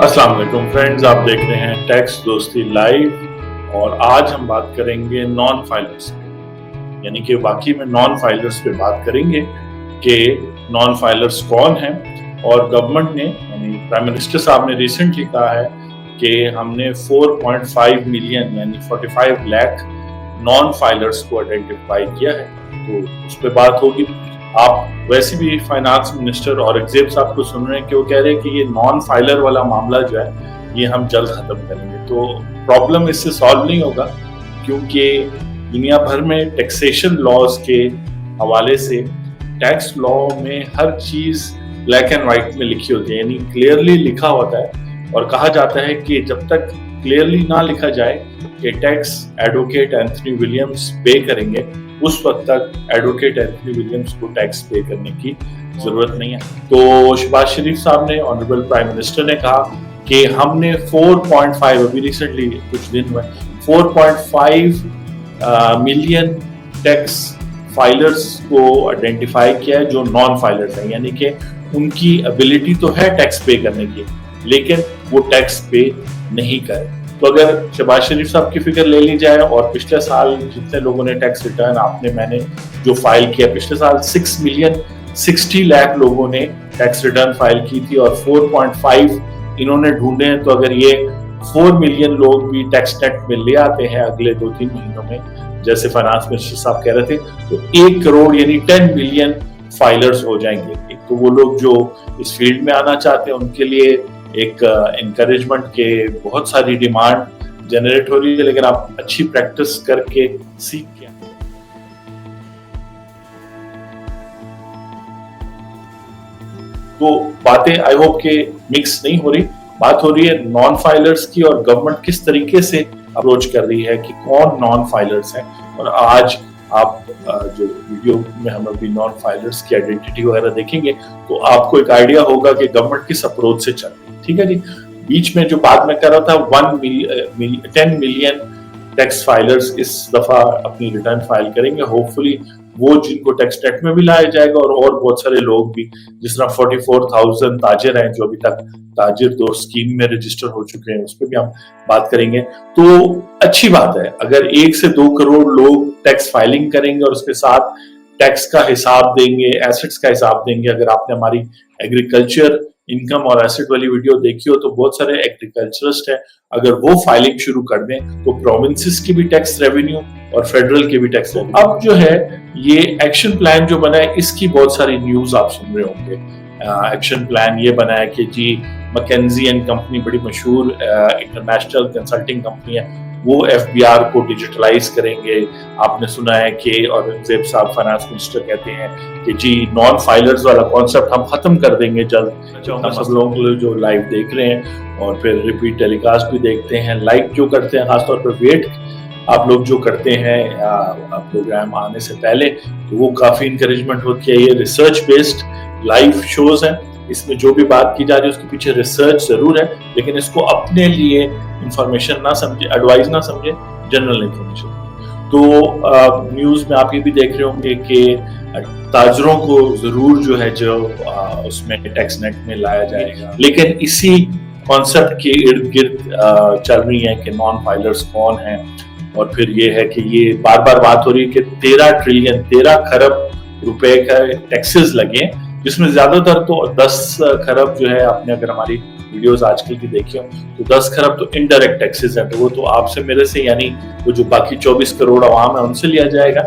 अस्सलाम वालेकुम फ्रेंड्स, आप देख रहे हैं टैक्स दोस्ती लाइव। और आज हम बात करेंगे नॉन फाइलर्स पे, यानी कि बाकी में नॉन फाइलर्स पे बात करेंगे कि नॉन फाइलर्स कौन हैं। और गवर्नमेंट ने यानी प्राइम मिनिस्टर साहब ने रिसेंटली कहा है कि हमने 4.5 मिलियन यानी 45 लाख नॉन फाइलर्स को आइडेंटिफाई किया है, तो उस पर बात होगी। आप वैसे भी फाइनेंस मिनिस्टर और एग्जेब साहब को सुन रहे हैं कि वो कह रहे हैं कि ये नॉन फाइलर वाला मामला जो है ये हम जल्द खत्म करेंगे। तो प्रॉब्लम इससे सॉल्व नहीं होगा, क्योंकि दुनिया भर में टैक्सेशन लॉज के हवाले से टैक्स लॉ में हर चीज ब्लैक एंड व्हाइट में लिखी होती है, यानी क्लियरली लिखा होता है। और कहा जाता है कि जब तक क्लियरली ना लिखा जाए कि टैक्स एडवोकेट एंथनी विलियम्स पे करेंगे, उस वक्त तक एडवोकेट एंथनी विलियम्स को टैक्स पे करने की जरूरत नहीं है। तो शहबाज शरीफ साहब ने, ऑनरेबल प्राइम मिनिस्टर ने कहा कि हमने 4.5 अभी रिसेंटली कुछ दिन हुए 4.5 मिलियन टैक्स फाइलर्स को आइडेंटिफाई किया है जो नॉन फाइलर्स हैं, यानी कि उनकी एबिलिटी तो है टैक्स पे करने की, लेकिन वो टैक्स पे नहीं करे। तो अगर शहबाज शरीफ साहब की फिगर ले ली जाए और पिछले साल जितने लोगों ने टैक्स रिटर्न आपने मैंने जो फाइल किया, पिछले साल 6 मिलियन 60 लाख लोगों ने टैक्स रिटर्न फाइल की थी और 4.5 इन्होंने ढूंढे हैं। तो अगर ये 4 मिलियन लोग भी टैक्स नेट में ले आते हैं अगले 2-3 महीनों में, जैसे फाइनेंस मिनिस्टर साहब कह रहे थे, तो 1 करोड़ यानी 10 मिलियन फाइलर्स हो जाएंगे। एक तो वो लोग जो इस फील्ड में आना चाहते हैं उनके लिए एक एनकरेजमेंट के बहुत सारी डिमांड जनरेट हो रही है, लेकिन आप अच्छी प्रैक्टिस करके सीख के तो बातें आई होप के मिक्स नहीं हो रही। बात हो रही है नॉन फाइलर्स की और गवर्नमेंट किस तरीके से अप्रोच कर रही है कि कौन नॉन फाइलर्स हैं। और आज आप जो वीडियो में हम अभी नॉन फाइलर्स की आइडेंटिटी वगैरह देखेंगे तो आपको एक आइडिया होगा कि गवर्नमेंट किस अप्रोच से चल रही है। ठीक है जी। बीच में जो बात मैं कर रहा था 10 मिलियन टैक्स फाइलर्स इस दफा अपनी रिटर्न फाइल करेंगे। होपफुली वो जिनको टैक्स नेट में भी लाया जाएगा और बहुत सारे लोग भी, जिस तरह 44,000 ताजिर हैं जो अभी तक ताजिर 2 स्कीम में रजिस्टर हो चुके हैं, उस पर भी हम बात करेंगे। तो अच्छी बात है अगर 1 से 2 करोड़ लोग टैक्स फाइलिंग करेंगे और उसके साथ टैक्स का हिसाब देंगे, एसेट्स का हिसाब देंगे। अगर आपने हमारी एग्रीकल्चर इनकम और एसेट वाली वीडियो देखी हो तो बहुत सारे एग्रीकल्चरिस्ट हैं, अगर वो फाइलिंग शुरू कर दें तो प्रोविंसेस की भी टैक्स रेवेन्यू और फेडरल की भी टैक्स रेवेन्यू। अब जो है ये एक्शन प्लान जो बना है इसकी बहुत सारी न्यूज आप सुन रहे होंगे। एक्शन प्लान ये बना है कि जी मैकेंजी एंड कंपनी, बड़ी मशहूर इंटरनेशनल कंसल्टिंग कंपनी है, वो एफबीआर को डिजिटलाइज करेंगे। आपने सुना है कि और एग्जेब साहब फाइनेंस मिनिस्टर कहते हैं कि जी नॉन फाइलर्स वाला कॉन्सेप्ट हम खत्म कर देंगे जल्द। हम सब लोग जो लाइव देख रहे हैं और फिर रिपीट टेलीकास्ट भी देखते हैं, लाइक जो करते हैं, खासतौर पर वेट आप लोग जो करते हैं प्रोग्राम आने से पहले, तो वो काफी इंकरेजमेंट होती है। ये रिसर्च बेस्ड लाइव शोज हैं, इसमें जो भी बात की जा रही है उसके पीछे रिसर्च जरूर है, लेकिन इसको अपने लिए इंफॉर्मेशन ना समझे, एडवाइस ना समझे, जनरल इंफॉर्मेशन। तो न्यूज में आप ये भी देख रहे होंगे कि ताजरों को जरूर जो है जो उसमें टैक्स नेट में लाया जाएगा, लेकिन इसी कॉन्सेप्ट के इर्द गिर्द चल रही है कि नॉन फाइलर्स कौन है। और फिर ये है कि ये बार बार बात हो रही है कि 13 खरब रुपए का टैक्सेस लगे, जिसमें ज्यादातर तो 10 खरब जो है, आपने अगर हमारी वीडियोस आजकल की देखी हो तो 10 खरब तो इनडायरेक्ट टैक्सेस है, तो वो तो आपसे मेरे से यानी वो जो बाकी 24 करोड़ आवाम है उनसे लिया जाएगा।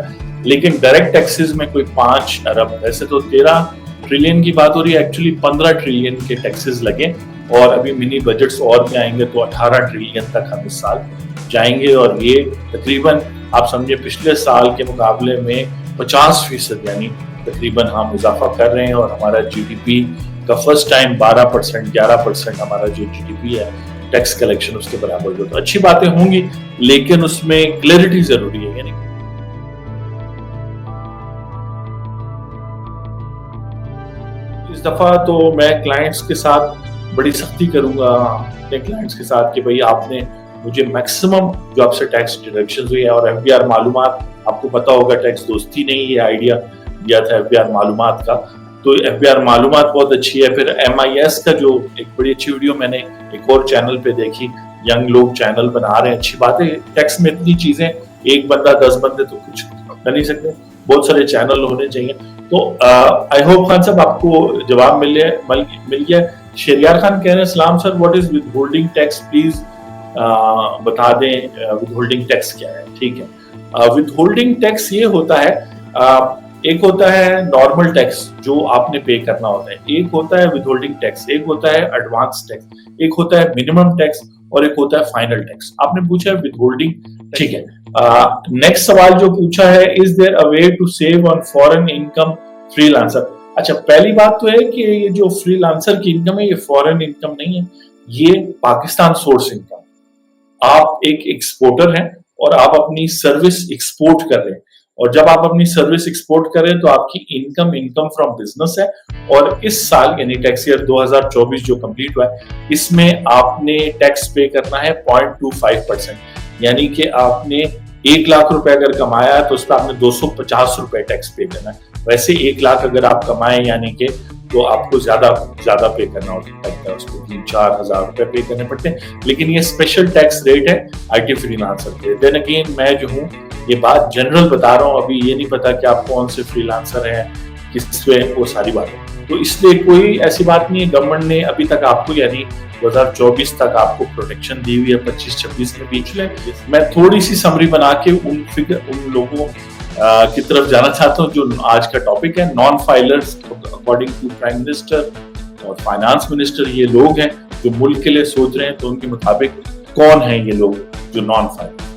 लेकिन डायरेक्ट टैक्सेस में कोई 5 अरब, वैसे तो 13 ट्रिलियन की बात हो रही है, एक्चुअली 15 ट्रिलियन के टैक्सेस लगे और अभी मिनी बजट्स और भी आएंगे तो 18 ट्रिलियन तक हम इस साल जाएंगे। और ये तकरीबन आप समझे पिछले साल के मुकाबले में 50% यानी तकरीबन हम इजाफा कर रहे हैं। और हमारा जीडीपी का फर्स्ट टाइम 12%, 11% हमारा जो जीडीपी है टैक्स कलेक्शन उसके बराबर हो। तो अच्छी बातें होंगी, लेकिन उसमें क्लैरिटी जरूरी है। यानी इस दफा तो मैं क्लाइंट्स के साथ बड़ी सख्ती करूंगा अपने क्लाइंट्स के साथ कि भाई आपने मुझे मैक्सिमम जो आपसे टैक्स डिडक्शन हुई है और एफबीआर मालूमात, आपको पता होगा टैक्स दोस्ती ने ये आइडिया दिया था एफबीआर मालूमात का, तो FBR मालूमात बहुत अच्छी है। फिर MIS का जो एक बड़ी अच्छी वीडियो मैंने एक और चैनल पे देखी, यंग लोग चैनल बना रहे हैं, अच्छी बात है। टैक्स में इतनी चीजें, एक बंदा 10 बंदे तो कुछ कर नहीं सकते, बहुत सारे चैनल होने चाहिए। तो आई होप खान साहब आपको जवाब मिल गया। शरियार खान कह रहे हैं सलाम sir, what is with holding tax, please बता दें विद होल्डिंग टैक्स क्या है। ठीक है, विद होल्डिंग टैक्स ये होता है, एक होता है नॉर्मल टैक्स जो आपने पे करना होता है, एक होता है विदहोल्डिंग टैक्स, एक होता है एडवांस टैक्स, एक होता है मिनिमम टैक्स और एक होता है फाइनल टैक्स। आपने पूछा है विदहोल्डिंग, ठीक है। नेक्स्ट सवाल जो पूछा है, is there a way to save on foreign income freelancer. अच्छा, पहली बात तो है कि ये जो फ्रीलांसर की इनकम है ये फॉरेन इनकम नहीं है, ये पाकिस्तान सोर्स इनकम। आप एक एक्सपोर्टर हैं और आप अपनी सर्विस एक्सपोर्ट कर रहे हैं, और जब आप अपनी सर्विस एक्सपोर्ट करें तो आपकी इनकम फ्रॉम बिजनेस है। और इस साल यानी टैक्स ईयर 2024 जो कंप्लीट हुआ है, इसमें आपने टैक्स पे करना है 0.25%, यानी कि आपने 1 लाख रुपए अगर कमाया है तो उस पर आपने 250 रुपए टैक्स पे करना है। वैसे 1 लाख अगर आप कमाए यानी कि, तो आपको ज्यादा पे करना होता है, उसको 3-4 हजार रुपए पे करने पड़ते हैं। लेकिन ये स्पेशल टैक्स रेट है IT फ्रीलांसर पे। देन अगेन मैं जो हूँ ये बात जनरल बता रहा हूँ, अभी ये नहीं पता कि आप कौन से फ्रीलांसर हैं, किस पे, वो सारी बातें। तो इसलिए कोई ऐसी बात नहीं है, गवर्नमेंट ने अभी तक आपको यानी 2024 तक आपको प्रोटेक्शन दी हुई है, 25-26 में बीच में। मैं थोड़ी सी समरी बना के उन लोगों की तरफ जाना चाहता हूँ जो आज का टॉपिक है, non filers. According to prime minister और फाइनेंस मिनिस्टर ये लोग हैं जो मुल्क के लिए सोच रहे हैं, तो उनके मुताबिक कौन है ये लोग जो नॉन फाइलर।